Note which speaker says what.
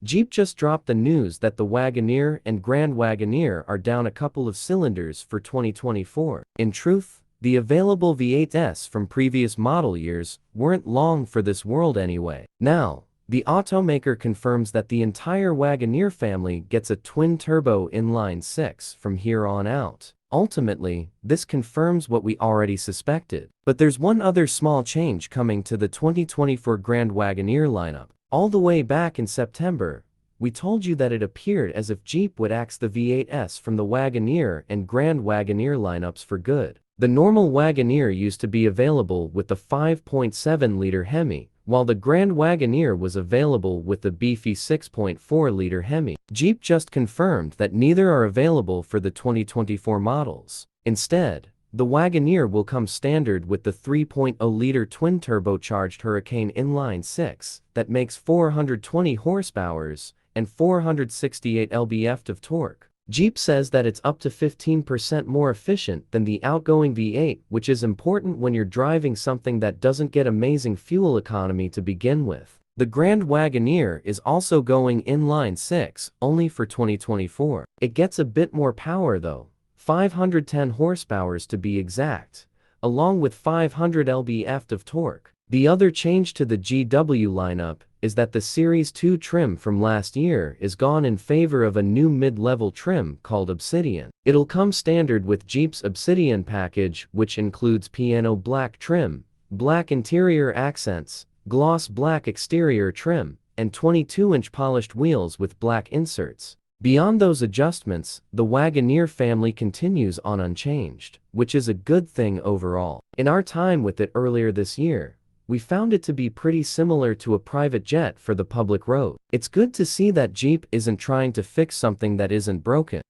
Speaker 1: Jeep just dropped the news that the Wagoneer and Grand Wagoneer are down a couple of cylinders for 2024. In truth, the available V8s from previous model years weren't long for this world anyway. Now, the automaker confirms that the entire Wagoneer family gets a twin-turbo inline-six from here on out. Ultimately, this confirms what we already suspected. But there's one other small change coming to the 2024 Grand Wagoneer lineup. All the way back in September, we told you that it appeared as if Jeep would axe the V8s from the Wagoneer and Grand Wagoneer lineups for good. The normal Wagoneer used to be available with the 5.7-liter Hemi, while the Grand Wagoneer was available with the beefy 6.4-liter Hemi. Jeep just confirmed that neither are available for the 2024 models. Instead, the Wagoneer will come standard with the 3.0-liter twin-turbocharged Hurricane inline-six that makes 420 horsepower and 468 lb-ft of torque. Jeep says that it's up to 15% more efficient than the outgoing V8, which is important when you're driving something that doesn't get amazing fuel economy to begin with. The Grand Wagoneer is also going inline-six, only for 2024. It gets a bit more power though. 510 horsepower to be exact, along with 500 lb-ft of torque. The other change to the GW lineup is that the Series 2 trim from last year is gone in favor of a new mid-level trim called Obsidian. It'll come standard with Jeep's Obsidian package, which includes piano black trim, black interior accents, gloss black exterior trim, and 22-inch polished wheels with black inserts. Beyond those adjustments, the Wagoneer family continues on unchanged, which is a good thing overall. In our time with it earlier this year, we found it to be pretty similar to a private jet for the public road. It's good to see that Jeep isn't trying to fix something that isn't broken.